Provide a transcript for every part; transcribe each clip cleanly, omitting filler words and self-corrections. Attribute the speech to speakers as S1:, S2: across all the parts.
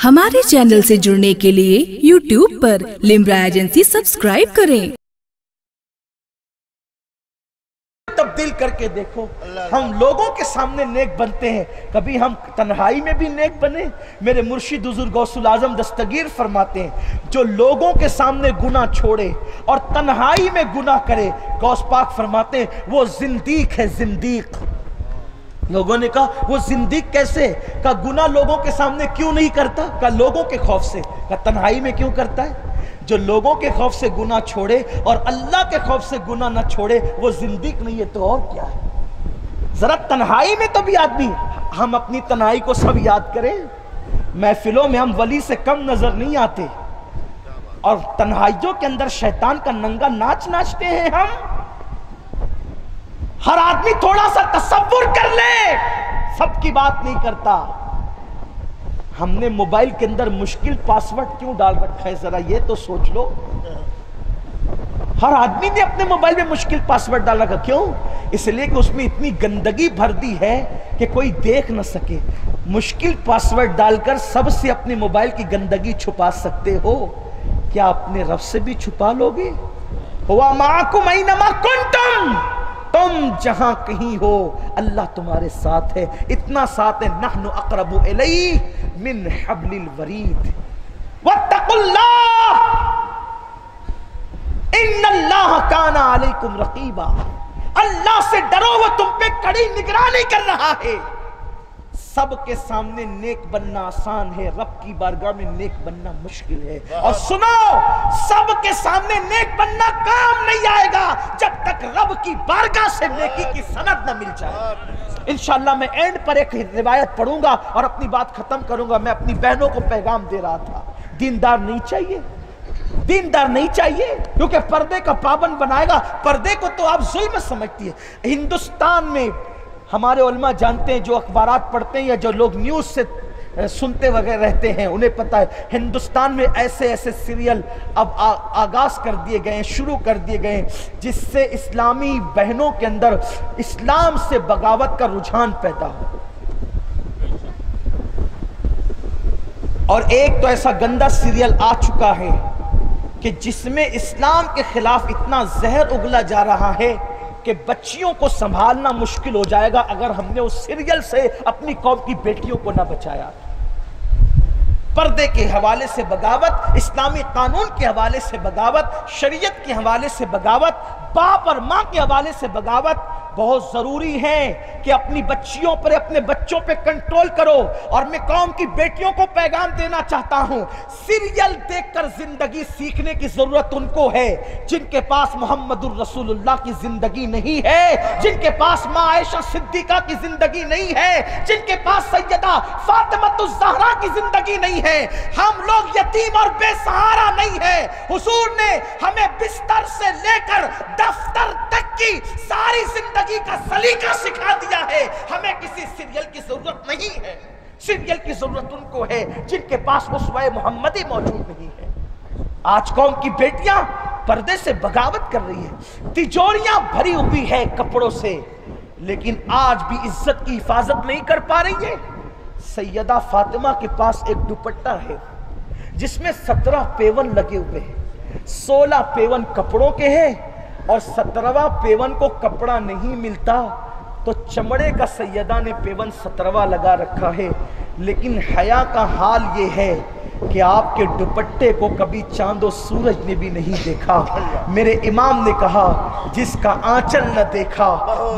S1: हमारे चैनल से जुड़ने के लिए YouTube पर लिम्रा एजेंसी सब्सक्राइब करें।
S2: तब्दील करके देखो, हम लोगों के सामने नेक बनते हैं, कभी हम तन्हाई में भी नेक बने। मेरे मुर्शिद हुजूर गौसुल आजम दस्तगीर फरमाते हैं, जो लोगों के सामने गुनाह छोड़े और तन्हाई में गुनाह करे, गौस पाक फरमाते हैं वो जिंदीक है, जिंदीक। लोगों ने कहा वो जिंदीक कैसे? का गुनाह लोगों के सामने क्यों नहीं करता? का लोगों के खौफ से। का तन्हाई में क्यों करता है? जो लोगों के खौफ से गुनाह छोड़े और अल्लाह के खौफ से गुनाह ना छोड़े, वो जिंदीक नहीं है तो और क्या है? जरा तन्हाई में तो भी आदमी, हम अपनी तन्हाई को सब याद करें। महफिलों में हम वली से कम नजर नहीं आते और तन्हाइयों के अंदर शैतान का नंगा नाच नाचते हैं हम। हर आदमी थोड़ा सा तसव्वुर कर ले, सबकी बात नहीं करता। हमने मोबाइल के अंदर मुश्किल पासवर्ड क्यों डाल रखा है, जरा ये तो सोच लो। हर आदमी ने अपने मोबाइल में मुश्किल पासवर्ड डाल रखा, क्यों? इसलिए कि उसमें इतनी गंदगी भर दी है कि कोई देख ना सके। मुश्किल पासवर्ड डालकर सबसे अपने मोबाइल की गंदगी छुपा सकते हो, क्या अपने रब से भी छुपा लोगे? हुआ माकुम ऐनमा कुंतुम, तुम जहां कहीं हो अल्लाह तुम्हारे साथ है। इतना साथ है, नहनु अक़रबु इलैहि मिन हब्लिल वरीद वत्तकुल्लाह इन्नल्लाह काना अलैकुम रक़ीबा। अल्लाह से डरो, वो तुम पे कड़ी निगरानी कर रहा है। सबके सामने नेक बनना आसान है, रब की बारगाह में नेक बनना मुश्किल है। और सुनो, सबके सामने नेक बनना काम नहीं आएगा जब तक रब की बारगाह से नेकी की सनद न मिल जाए। इंशाअल्लाह मैं एंड पर एक रिवायत पढ़ूंगा और अपनी बात खत्म करूंगा। मैं अपनी बहनों को पैगाम दे रहा था, दीनदार नहीं चाहिए, दीनदार नहीं चाहिए, क्योंकि पर्दे का पाबंद बनाएगा। पर्दे को तो आप जुल्म समझती है। हिंदुस्तान में हमारे उलमा जानते हैं, जो अखबारात पढ़ते हैं या जो लोग न्यूज़ से सुनते वगैरह रहते हैं, उन्हें पता है हिंदुस्तान में ऐसे ऐसे सीरियल अब आगाज कर दिए गए हैं, शुरू कर दिए गए हैं, जिससे इस्लामी बहनों के अंदर इस्लाम से बगावत का रुझान पैदा हो। और एक तो ऐसा गंदा सीरियल आ चुका है कि जिसमें इस्लाम के खिलाफ इतना जहर उगला जा रहा है कि बच्चियों को संभालना मुश्किल हो जाएगा अगर हमने उस सीरियल से अपनी कौम की बेटियों को ना बचाया। पर्दे के हवाले से बगावत, इस्लामी कानून के हवाले से बगावत, शरीयत के हवाले से बगावत, बाप और माँ के हवाले से बगावत। बहुत जरूरी है कि अपनी बच्चियों पर, अपने बच्चों पे कंट्रोल करो। और मैं कौम की बेटियों को पैगाम देना चाहता हूं, सीरियल देखकर जिंदगी सीखने की जरूरत उनको है जिनके पास मोहम्मदुर रसूलुल्लाह की जिंदगी नहीं है, जिनके पास माँ आयशा सिद्दीका की जिंदगी नहीं है, जिनके पास सैयदा फातिमातुज़ ज़हरा की जिंदगी नहीं है। हम लोग यतीम और बेसहारा नहीं है। हुजूर ने हमें बिस्तर से लेकर दफ्तर तक की सारी जिंदगी का सलीका सिखा दिया है। हमें किसी सीरियल की जरूरत नहीं है। सीरियल की जरूरत उनको है जिनके पास उसवा मोहम्मदी मौजूद नहीं है। आज कौम की बेटियां पर्दे से बगावत कर रही है, तिजोरियां भरी हुई है कपड़ों से, लेकिन आज भी इज्जत की हिफाजत नहीं कर पा रही है। सैयदा फातिमा के पास एक दुपट्टा है जिसमें 17 पेवन लगे हुए हैं। 16 पेवन कपड़ों के हैं और 17वां पेवन को कपड़ा नहीं मिलता तो चमड़े का सैयदा ने पेवन 17वां लगा रखा है। लेकिन हया का हाल ये है कि आपके दुपट्टे को कभी चांद और सूरज ने भी नहीं देखा। मेरे इमाम ने कहा, जिसका आंचल न देखा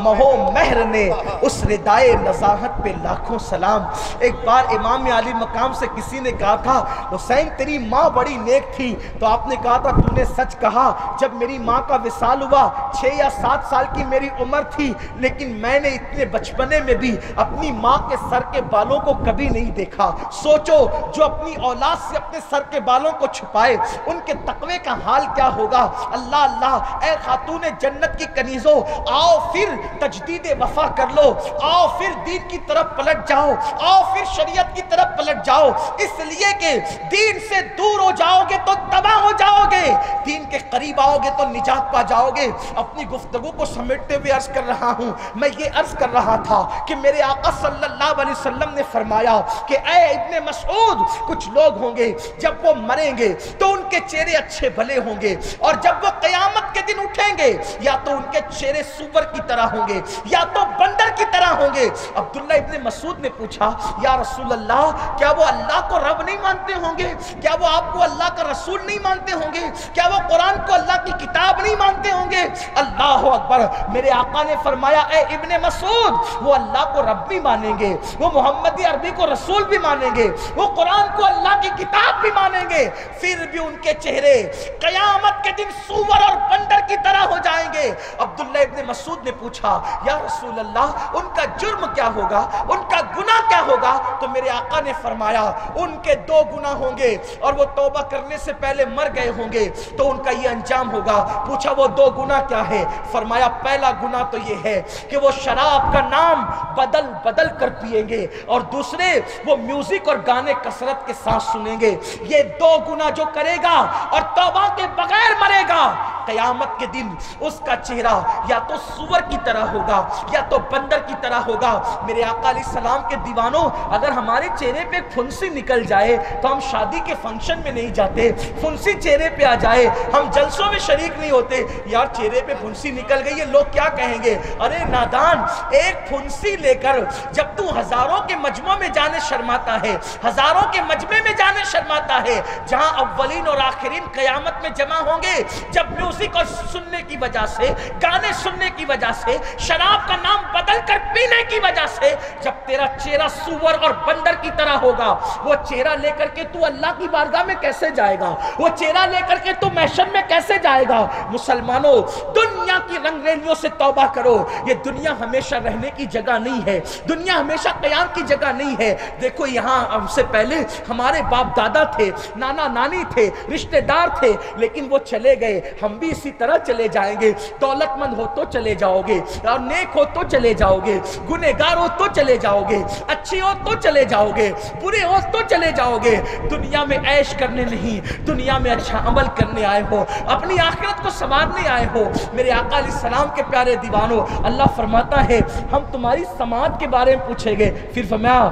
S2: महो महर ने, उस रिदाए नज़ाहत पे लाखों सलाम। एक बार इमाम आली मकाम से किसी ने कहा था, हुसैन तेरी माँ बड़ी नेक थी, तो आपने कहा था तूने सच कहा। जब मेरी माँ का विसाल हुआ, 6 या 7 साल की मेरी उम्र थी, लेकिन मैंने इतने बचपने में भी अपनी माँ के सर के बालों को कभी नहीं देखा। सोचो, जो अपनी औलाद से अपने सर के बालों को छुपाए, उनके तकवे का हाल क्या होगा। अल्लाह अल्लाह, ए खातूने जन्नत की कनीजो, आओ फिर तजदीद वफा कर लो, आओ फिर दीन की तरफ पलट जाओ, आओ फिर शरीयत की तरफ पलट जाओ। इसलिए कि दीन से दूर हो जाओगे तो तबाह हो जाओगे, दीन के करीब आओगे तो निजात पा जाओगे। अपनी गुफ्तगू को समेटते हुए अर्ज कर रहा हूं, मैं ये अर्ज कर रहा था कि मेरे आका सल्लल्लाहु अलैहि वसल्लम ने फरमाया कि ऐ इब्ने मसूद, कुछ लोग होंगे जब वो मरेंगे तो उनके चेहरे अच्छे भले होंगे, और जब वो क़यामत के दिन उठेंगे या तो उनके चेहरे सूअर की तरह होंगे या तो बंदर की तरह होंगे। अब्दुल्ला इब्ने मसूद ने पूछा, या रसूल अल्लाह, क्या वो अल्लाह को रब नहीं मानते होंगे? क्या वो आपको अल्लाह का रसूल नहीं मानते होंगे? क्या वो कुरान को अल्लाह की किताब नहीं मानते होंगे? अल्लाह अकबर। मेरे आका ने फरमाया, ए इब्ने मसूद, वो अल्लाह को रब भी मानेंगे, वो मोहम्मदी अरबी को रसूल भी मानेंगे, वो कुरान को अल्लाह की किताब भी मानेंगे, फिर भी उनके चेहरे क़यामत के दिन सूअर और बंदर की तरह हो जाएंगे। अब्दुल्ला इब्ने मसूद ने पूछा, या रसूल अल्लाह, उनका जुर्म क्या होगा, उनका गुनाह क्या होगा? तो मेरे आका ने फरमाया, उनके 2 गुनाह होंगे और वो तौबा करने से पहले मर गए होंगे तो उनका ये अंजाम होगा। पूछा, वो 2 गुनाह क्या है? फरमाया, पहला गुनाह तो ये है कि वो शराब का नाम बदल बदल कर पिएंगे, और दूसरे वो म्यूजिक और गाने कसरत के साथ सुनेंगे। ये 2 गुनाह जो करेगा और तौबा के बगैर मरेगा, क़यामत के दिन उसका चेहरा या तो सूअर की तरह होगा या तो बंदर की तरह होगा। मेरे आका अलैहिस्सलाम के दीवानों, अगर हमारे चेहरे पे फुंसी निकल जाए तो हम शादी के फंक्शन में नहीं जाते। फुंसी चेहरे पे आ जाए हम जलसों में शरीक नहीं होते। यार चेहरे पे फुंसी निकल गई है, लोग क्या कहेंगे? अरे नादान, एक फुंसी लेकर जब तू हजारों के मजमों में जाने शर्माता है, हजारों के मजमे में जाने शर्माता है, जहां अव्वलीन और आखिरीन क़यामत में जमा होंगे, जब म्यूजिक और सुनने की वजह से, गाने सुनने की वजह से, शराब का नाम बदल कर पीने की वजह से, जब तेरा चेहरा सूअर और बंदर की तरह होगा, वो चेहरा लेकर के तू अल्लाह की बारगाह में कैसे जाएगा? वो चेहरा लेकर के तू महशर में कैसे जाएगा? मुसलमानों, दुनिया की रंगरेलियों से तौबा करो। ये दुनिया हमेशा रहने की जगह नहीं है, दुनिया हमेशा कयाम की जगह नहीं है। देखो, यहाँ हमसे पहले हमारे बाप दादा थे, नाना नानी थे, रिश्तेदार थे, लेकिन वो चले गए, हम भी इसी तरह चले जाएंगे। दौलतमंद हो तो चले जाओगे, और नेक हो तो चले जाओगे, गुनहगार हो तो चले जाओगे, अच्छे हो तो चले जाओगे, बुरे हो तो चले जाओगे। दुनिया में ऐश करने नहीं, दुनिया में अच्छा अमल करने आए हो, अपनी आखिरत को संवारने आए हो। मेरे आका अलैहिस्सलाम के प्यारे दीवानों, अल्लाह फरमाता है, हम तुम्हारी समात के बारे में पूछेंगे, फिर फरमाया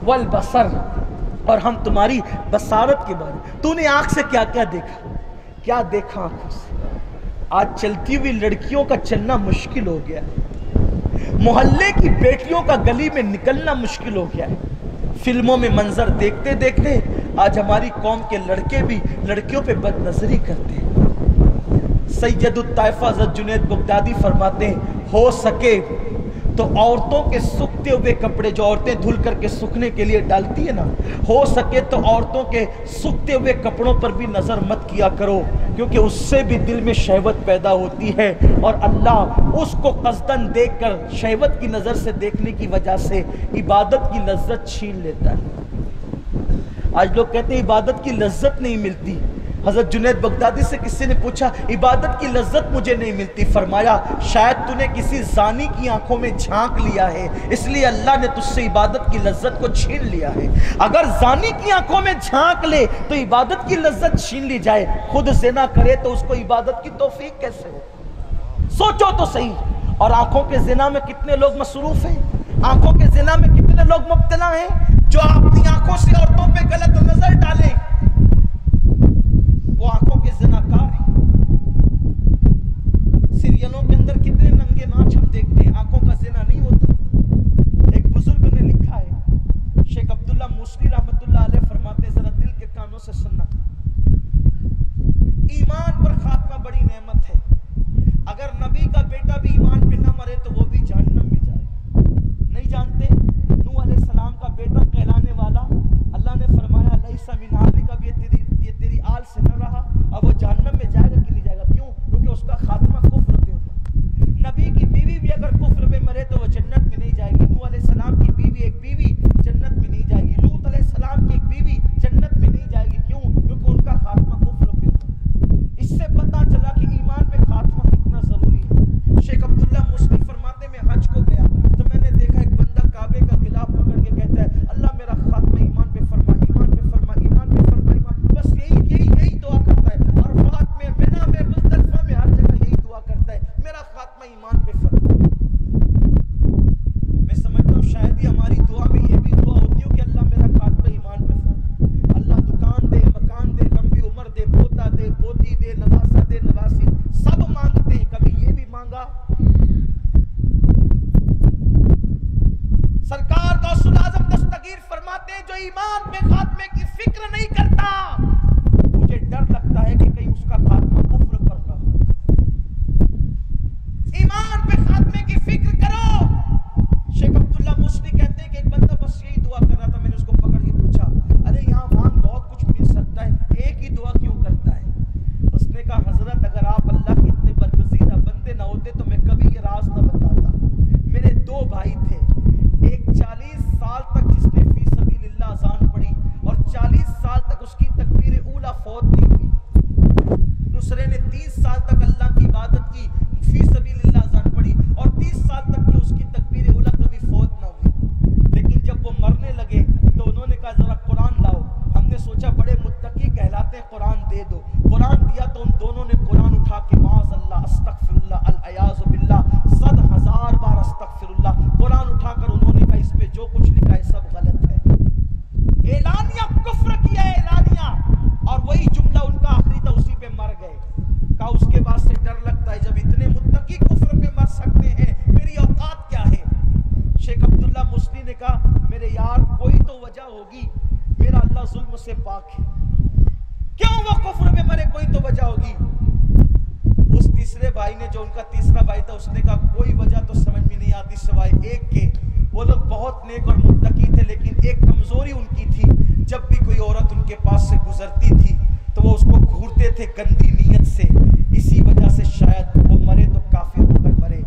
S2: वल बसर, और हम तुम्हारी बसारत के बारे में, तूने आंख से क्या क्या देखा, क्या देखा आंखों से? आज चलती हुई लड़कियों का चलना मुश्किल हो गया है, मोहल्ले की बेटियों का गली में निकलना मुश्किल हो गया है। फिल्मों में मंजर देखते देखते आज हमारी कौम के लड़के भी लड़कियों पे बदनजरी करते हैं। सैयदुत ताइफा हज़रत जुनैद बगदादी फरमाते हैं, हो सके तो औरतों के सूखते हुए कपड़े जो औरतें धुल करके सूखने के लिए डालती है ना, हो सके तो औरतों के सूखते हुए कपड़ों पर भी नज़र मत किया करो, क्योंकि उससे भी दिल में शहवत पैदा होती है, और अल्लाह उसको कस्दन देखकर शहवत की नज़र से देखने की वजह से इबादत की लज्जत छीन लेता है। आज लोग कहते हैं इबादत की लज्जत नहीं मिलती। हज़रत जुनैद बगदादी से किसी ने पूछा, इबादत की लज्जत मुझे नहीं मिलती। फरमाया, शायद तूने किसी जानी की आंखों में झांक लिया है, इसलिए अल्लाह ने तुझसे इबादत की लज्जत को छीन लिया है। अगर जानी की आंखों में झांक ले तो इबादत की लज्जत छीन ली जाए, खुद ज़िना करे तो उसको इबादत की तौफीक कैसे हो? सोचो तो सही। और आंखों के ज़िना में कितने लोग मसरूफ़ हैं, आंखों के ज़िना में कितने लोग मुब्तला हैं, जो अपनी आंखों से औरतों पे गलत नजर डालें, वो आंखों के ज़िनाकार हैं। सीरियलों के अंदर कितने नंगे नाच हम देखते हैं, आंखों का ज़िना नहीं होता। एक बुजुर्ग ने लिखा है, शेख अब्दुल्ला मूसली रहमतुल्लाह अलैह फरमाते हैं, जरा दिल के कानों से सुनना, ईमान पर खात्मा बड़ी नेमत है। अगर नबी का बेटा भी ईमान पे न मरे तो वो भी जहन्नम में जाए। नहीं जानते, नूह अलैहिस्सलाम का बेटा कहलाने वाला, अल्लाह ने फरमाया लैसा मिन आलिका, ये तेरी आल से न रहा, अब वो जहन्नम में जाएगा कि नहीं जाएगा? क्यों? क्योंकि उसका खात्मा कुफ्र पे होगा। नबी की बीवी भी अगर कुफ्र पे मरे तो वो जन्नत में नहीं जाएगी। नूह अलैहिस्सलाम की बीवी, एक बीवी जन्नत में नहीं जाएगी। लूत अलैहिस्सलाम की एक बीवी जन्नत में नहीं जाएगी। क्यों? में जो ईमान पे खात्मे की फिक्र नहीं करता, मुझे डर लगता है कि कहीं उसका खात्मा कुफ्र पर न हो। ईमान पे खात्मे की फिक्र करो। शेख अब्दुल्ला मुस्ली कहते हैं कि एक बंदा बस यही दुआ कर रहा था, मैंने उसको पकड़ के पूछा, अरे यहाँ वहां बहुत कुछ मिल सकता है, एक ही दुआ क्यों करता है? उसने कहा, हजरत अगर आप अल्लाह के इतने बरगज़ीदा बंदे ना होते तो मैं कभी ये राज ना बताता। मेरे दो भाई थे, एक 40 साल तक जिसने फी सबीलिल्लाह अज़ान पढ़ी और 40 साल तक उसकी तकबीर ऊला फौत नहीं हुई। दूसरे ने 30 साल तक अल्लाह की इबादत की, फी सबीलिल्लाह अज़ान पढ़ी और 30 साल तक की उसकी तकबीर ऊला कभी फौत ना हुई। लेकिन जब वो मरने लगे तो उन्होंने कहा, जरा कुरान लाओ। हमने सोचा बड़े मुत्तकी कहलाते हैं, कुरान दे दो। कुरान दिया तो उन दोनों ने कुरान उठा के माज़अल्लाह, अस्तगफिरुल्लाह, अल-अयाज़ु बिल्लाह, 100,000 बार अस्तगफिरुल्लाह कुरान उठाकर उन्होंने कहा, इस पे जो कुछ लिखा है सब गलत है। एलानिया कुफ्र किया, एलानिया, और वही जुमला उनका आखिरी था, उसी पे मर गए। कहा उसके बाद से डर लगता है, जब इतने मुत्तकी कुफ्र पे मर सकते हैं, मेरी औकात क्या है? शेख अब्दुल्ला मुस्ली ने कहा, मेरे यार कोई तो वजह होगी, मेरा अल्लाह जुल्म से पाक है, क्यों वो कुफ्र पे मरे, कोई तो वजह होगी। उस तीसरे भाई ने, जो उनका तीसरा भाई था, उसने कहा, कोई वजह तो समझ में नहीं आती सिवाय एक के, वो लोग बहुत नेक और मुत्तकी थे, लेकिन एक कमजोरी उनकी थी, जब भी कोई औरत उनके पास से गुजरती थी तो वो उसको घूरते थे गंदी नीयत से, इसी वजह से शायद वो मरे तो काफिर होकर मरे।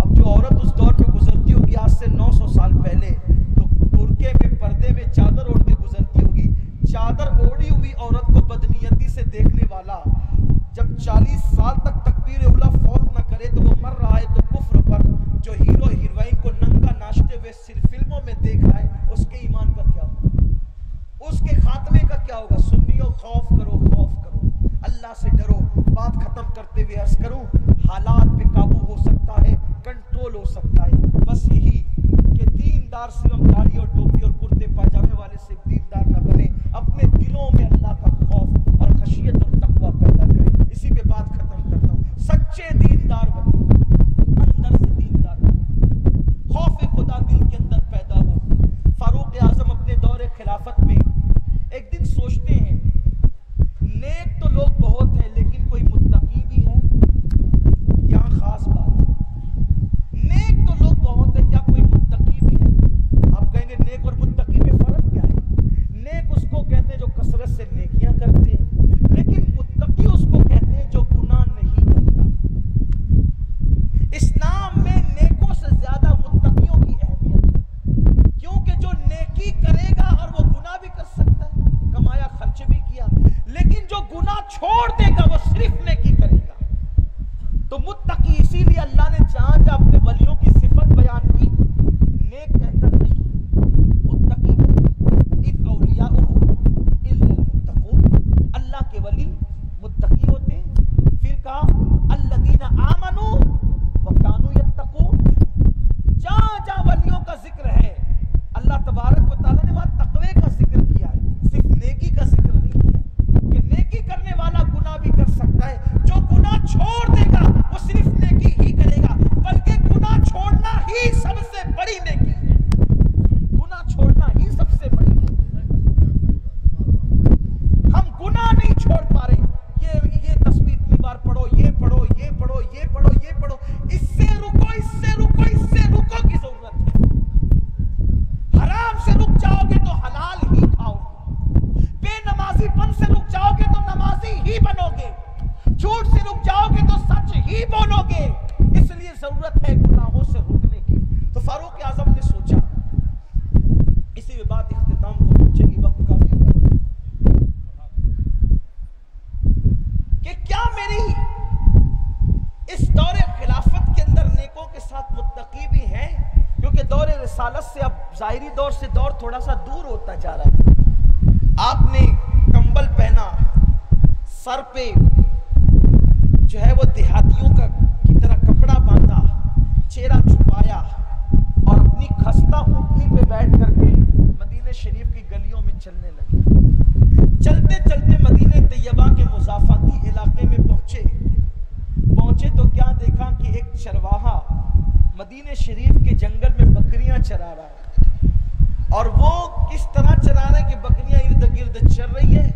S2: अब जो औरत उस दौर में गुजरती होगी आज से 900 साल पहले, तो बुर्के में, पर्दे में, चादर ओढ़ के गुजरती होगी। चादर ओढ़ी हुई औरत को बदनीयती से देखने वाला जब 40 साल तक तकबीर उला फौत न करे तो वो मर रहा है तो कुफ्र पर। जो हीरो हीरोइन को नंगा नाचते हुए सिर्फ फिल्मों में देख रहा है, उसके ईमान का क्या होगा, उसके खात्मे का क्या होगा? सुन्नियों, खौफ करो, खौफ करो, अल्लाह से डरो। बात खत्म करते हुए अर्ज करूं, हालात पे काबू हो सकता है, कंट्रोल हो सकता है, बस यही कि दीनदार सिर्फ दाढ़ी और टोपी और कुर्ते पाजामे वाले से दीनदार न बने, अपने दिलों में अल्लाह का खौफ और खशियत और तकवा पैदा करें। इसी पे बात खत्म करता हूं। सच्चे दीनदार बने, अंदर से दीनदार बने, खौफ खुदा दिल के अंदर पैदा हो। फारूक आजम अपने दौरे खिलाफत में एक दिन सोचते हैं, नेक तो लोग बहुत हैं लेकिन कोई मुत्तकी भी है? यहाँ खास बात, नेक तो लोग बहुत है, क्या कोई मुत्तकी भी है? आप कहेंगे नेक और मुत्तकी में फर्क क्या है? नेक उसको कहते हैं जो कसरत से नेकियां करते हैं, लेकिन मुत्तकी उसको कहते हैं जो गुनाह नहीं करता। इस्लाम में नेकों से ज्यादा मुत्तकियों की अहमियत है, क्योंकि जो नेकी करेगा और वो गुनाह भी कर सकता है, कमाया खर्च भी किया, लेकिन जो गुनाह छोड़ देगा वो सिर्फ नेकी करेगा। तो मुत्तकी, इसीलिए अल्लाह ने जहां जहां अपने वलियों की सिफत बयान की, नेक कहकर नहीं, मुत्तकी कहकर। इन औलियाउहु इल्लल मुत्तकून, अल्लाह के वली मुत्तकी होते हैं। फिर कहा अल्लज़ीना आमनू व कानू यत्तकून, जहां जहां वलियों का जिक्र है, अल्लाह तबारक व तआला ने वहां तकवे का जिक्र किया है, सिर्फ नेकी का जिक्र नहीं किया कि नेकी करने वाला गुनाह भी कर सकता है। जो गुनाह छोड़ देगा वो सिर्फ नेकी ही करेगा, बल्कि गुनाह छोड़ना ही सबसे बड़ी नेकी है। गुनाह छोड़ना ही सबसे बड़ी नेकी है। हम गुनाह नहीं छोड़ पा रहे, ये तस्बीह इतनी बार पढ़ो, ये पढ़ो, ये पढ़ो, ये पढ़ो, ये पढ़ो, इससे रुको, इससे रुको, इससे रुको की जरूरत है। हराम से रुक जाओगे तो हलाल ही खाओगे, बेनमाजीपन से रुक जाओगे तो नमाजी ही बनोगे, झूठ से रुक जाओगे तो सच ही बोलोगे। इसलिए जरूरत है गुनाहों से रुकने की। तो फारूक आजम ने सोचा, इसी में बात इख्तिताम को पहुंचेगी, वक्त काफी हुआ, कि क्या मेरी इस दौरे खिलाफत के अंदर नेकों के साथ मुत्तकी भी हैं? क्योंकि दौरे रिसालत से अब जाहिरी दौर से दौर थोड़ा सा दूर होता जा रहा है। आपने कंबल पहना, सर पे जो है वो देहातियों की तरह कपड़ा बांधा, चेहरा छुपाया और अपनी खस्ता ऊँटनी पे बैठ करके मदीने शरीफ की गलियों में चलने लगे। चलते चलते मदीने तैयबा के मुज़ाफाती इलाके में पहुंचे तो क्या देखा कि एक चरवाहा मदीने शरीफ के जंगल में बकरियां चरा रहा है। और वो किस तरह चला रहे कि बकरियां इर्द गिर्द चल रही है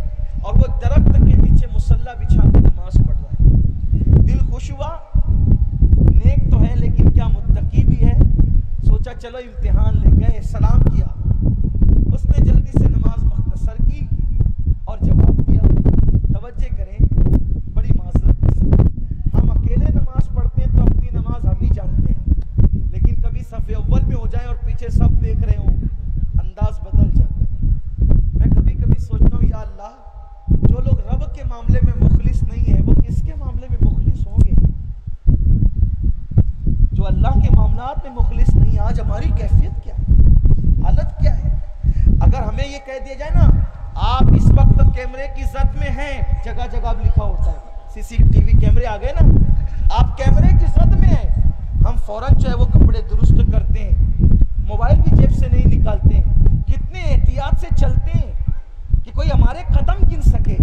S2: और वो दरख्त के नीचे मुसल्ला बिछा के नमाज पढ़ रहा है। दिल खुश हुआ, नेक तो है लेकिन क्या मुत्तकी भी है। सोचा चलो इम्तिहान ले गए, सलाम किया, उसने जल्दी से नमाज मुख्तसर की और जवाब दिया। तवज्जो करें, बड़ी माजरत के साथ हम अकेले नमाज पढ़ते हैं तो अपनी नमाज हम ही जानते हैं, लेकिन कभी सफ़े अव्वल में हो जाए और पीछे सब देख रहे हो, अंदाज बदल जाता है। मैं कभी कभी सोचता हूँ, या अल्लाह, जो लोग रब के मामले में मुखलिस नहीं है वो किसके मामले में मुखलिस होंगे? जो अल्लाह के मामलात में मुखलिस नहीं, आज हमारी कैफियत क्या है, हालत क्या है? अगर हमें ये कह दिया जाए ना, आप इस वक्त कैमरे की जद में हैं, जगह जगह लिखा होता है, सीसीटीवी कैमरे आ गए ना, आप कैमरे की जद में हैं, हम फौरन जो है वो कपड़े दुरुस्त करते हैं, मोबाइल भी जेब से नहीं निकालते हैं, कितने एहतियात से चलते हैं कि कोई हमारे कदम गिन सके।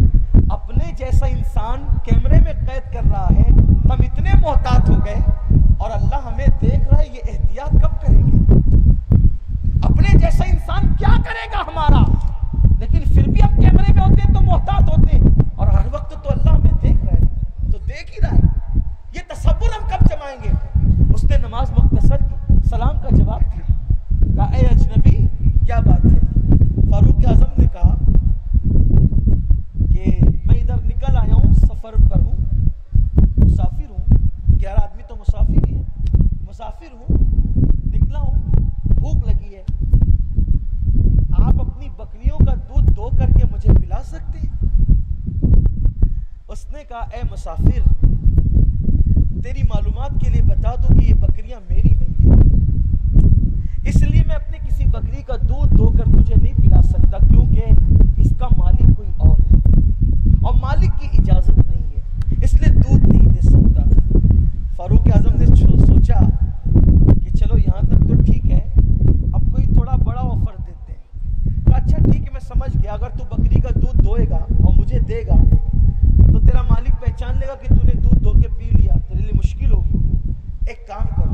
S2: अपने जैसा इंसान कैमरे में कैद कर रहा है, हम इतने मोहतात हो गए और अल्लाह हमें देख रहा है, ये एहतियात कब करेंगे? अपने जैसा इंसान क्या करेगा हमारा? लेकिन फिर भी हम कैमरे में होते हैं तो मोहतात होते हैं, और हर वक्त तो अल्लाह हमें देख रहा है, तो देख ही रहा है। ये तसव्वुर हम कब जमाएंगे? उसने नमाज मुख्तसर की, सलाम का जवाब दिया, कहा ए अजनबी क्या बात है? फारूक आजम ने कहा कि मैं इधर निकल आया हूँ, सफर पर हूँ, मुसाफिर हूँ। 11 आदमी तो मुसाफिर ही है, मुसाफिर हूँ, निकला हूँ, भूख लगी है, आप अपनी बकरियों का दूध दो करके मुझे पिला सकते हैं? उसने कहा ए मुसाफिर, तेरी मालूमात के लिए बता दूं कि ये बकरियां मेरी नहीं है, इसलिए मैं अपनी किसी बकरी का दूध धोकर तुझे नहीं पिला सकता, क्योंकि इसका मालिक कोई और है और मालिक की इजाजत नहीं है, इसलिए दूध नहीं दे सकता। फारूक आजम ने सोचा कि चलो यहाँ तक तो ठीक है, अब कोई थोड़ा बड़ा ऑफर देते हैं। तो अच्छा ठीक है, मैं समझ गया, अगर तू बकरी का दूध धोएगा और मुझे देगा तो तेरा मालिक पहचान लेगा कि तूने दूध धो के पी लिया, तेरे लिए मुश्किल होगी। एक काम कर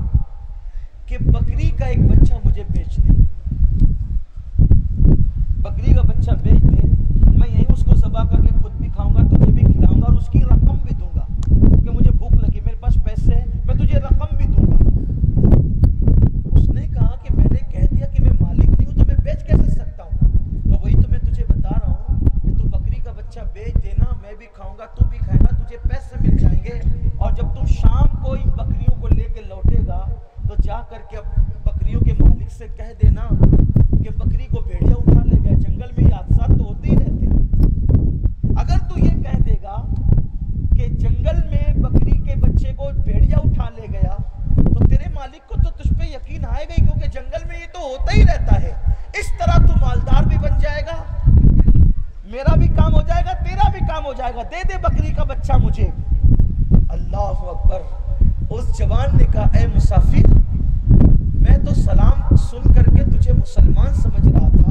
S2: कि बकरी का एक बच्चा मुझे बेच दे, बकरी का बच्चा बेच दे, मैं यहीं उसको ज़बा करके खुद भी खाऊंगा, तुझे भी खिलाऊंगा और उसकी रकम भी दूंगा, क्योंकि मुझे भूख लगी, मेरे पास पैसे हैं, मैं तुझे रकम भी दूंगा। उसने कहा कि मैंने कह दिया कि मैं मालिक नहीं हूं तो मैं बेच कैसे सकता हूँ? तो वही तो मैं तुझे बता रहा हूँ कि तू बकरी का बच्चा बेच देना, मैं भी खाऊंगा, तू भी खाएगा, तुझे पैसे मिल जाएंगे, और जब तुम शाम को इन बकरियों को लेके लौटेगा तो जा करके बकरियों के मालिक से कह देना कि बकरी को भेड़िया उठा ले गया। जंगल में ये हादसा तो होते ही रहते हैं। अगर तू ये कह देगा कि जंगल में बकरी के बच्चे को भेड़िया उठा ले गया तो तेरे मालिक को तो तुझ पे यकीन आएगा ही, क्योंकि जंगल में ये तो होता ही रहता है। इस तरह तू मालदार भी बन जाएगा, मेरा भी काम हो जाएगा, तेरा भी काम हो जाएगा, दे दे बकरी का बच्चा मुझे। अल्लाह अकबर। उस जवान ने कहा ए मुसाफिर, मैं तो सलाम सुन करके तुझे मुसलमान समझ रहा था,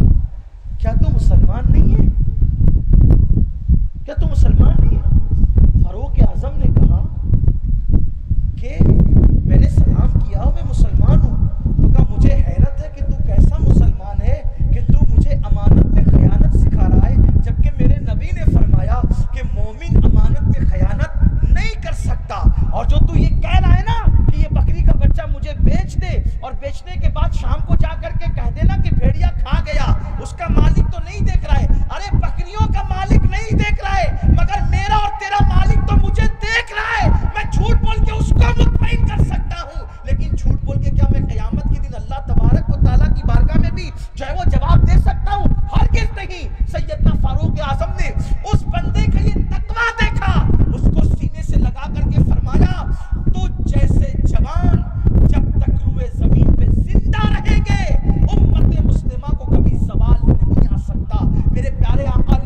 S2: क्या तू मुसलमान नहीं है? क्या तू मुसलमान नहीं है? फारूक आजम ने कहा कि मैंने सलाम किया और मैं मुसलमान हूँ। तो कहा मुझे हैरत है कि तू कैसा मुसलमान है कि तू मुझे अमानत में खयानत सिखा रहा है, जबकि मेरे नबी ने फरमाया कि मोमिन अमानत में खयानत नहीं कर सकता। और जो तू ये कह रहा है ना कि ये बकरी का बच्चा मुझे बेच दे और बेचने के बाद शाम को जा करके कह देना कि भेड़िया खा गया, उसका मालिक तो नहीं देख रहा है। अरे बकरियों का मालिक नहीं देख रहा है, मगर मेरा और तेरा मालिक तो मुझे देख रहा है। मैं झूठ बोल के उसको मुतमईन कर सकता हूँ, लेकिन झूठ बोल के क्या मैं क़यामत के दिन अल्लाह तबारक व तआला की बारगाह में भी जो है वो जवाब दे सकता हूँ? हरगिज़ नहीं। सैयदना फारूक आजम ने उस बंदे का ये तकवा देखा, उसको सीने से लगा करके फरमाया, तो जैसे जवान जब तक रूए जमीन पे जिंदा रहेंगे, उम्मत मुस्लिमा को कभी सवाल नहीं आ सकता। मेरे प्यारे आका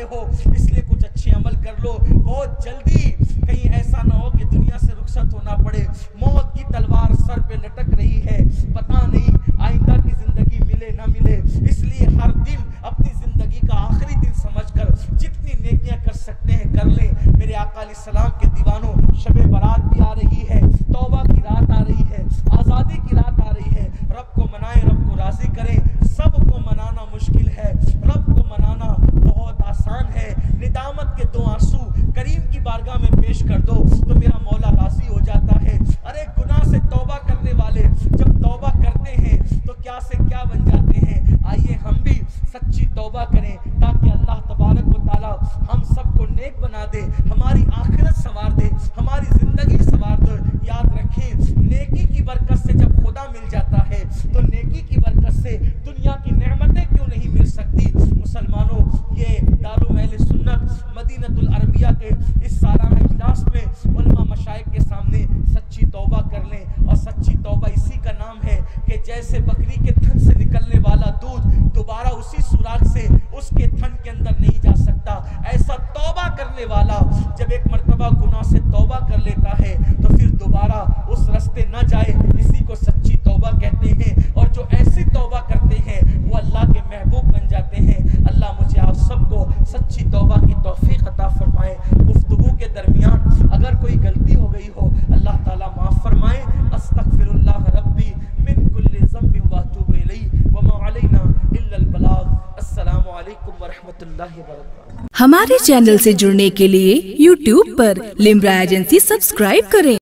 S2: आए हो, इसलिए कुछ अच्छे अमल कर लो बहुत जल्दी, कहीं ऐसा ना हो कि दुनिया से रुखसत होना पड़े। मौत की तलवार सर पे लटक रही है, पता नहीं आइंदा की जिंदगी मिले ना मिले, इसलिए हर दिन अपनी जिंदगी का आखिरी दिन समझकर जितनी नेकियां कर सकते हैं कर लें। मेरे आका अलैहिस्सलाम के दीवानों, शबे बारात भी आ रही है, तौबा की रात आ रही है, आज़ादी की रात आ रही है। रब को मनाएं, रब को राजी करें। सबको मनाना मुश्किल है, रब को मनाना बहुत आसान है। निदामत के दो आंसू करीम की बारगाह में पेश कर दो तो मेरा मौला राजी हो जाता है। अरे गुनाह से तौबा करने वाले जब तौबा करते हैं तो क्या से क्या बन जाते हैं। आइए हम भी सच्ची तौबा करें ताकि अल्लाह तबारक व तआला हम सबको नेक बना दे, हमारी आखिरत संवार दे, हमारी जिंदगी संवार दे। याद रखें, नेकी की बरकत से जब खुदा मिल जाता है तो नेकी की बरकत से दुनिया की नेमतें क्यों नहीं मिल सकती। मुसलमानों, ये दारुल अहले सुन्नत मदीनतुल अरबिया के इस सालाना इजलास में उलमा मशाइख के सामने सच्ची तौबा कर लें। और सच्ची तौबा इसी का नाम है कि जैसे बकरी के थन से निकलने वाला दूध दोबारा उसी सुराख से उसके थन के अंदर नहीं जा सकता, ऐसा तौबा करने वाला जब एक मर्तबा गुनाह से तौबा कर लेता है तो फिर दोबारा उस रास्ते न जाए, इसी को सच्ची तौबा कहते हैं। और जो ऐसी तौबा करते हैं वो अल्लाह के महबूब बन जाते हैं। अल्लाह मुझे आप सबको सच्ची तौबा की तौफीक अता फरमाए। गुफ्तगू के दरमियान अगर कोई गलती हो गई हो अल्लाह ताला माफ फरमाए। अस्तगफिरुल्लाह रब्बी मिन कुल्लि ज़ंबिन व अतूबु इलैहि व मा अलैना इल्लल बलाग। अस्सलामु अलैकुम व रहमतुल्लाहि व बरकातहू।
S1: हमारे चैनल से जुड़ने के लिए YouTube पर लिम्रा एजेंसी सब्सक्राइब करें।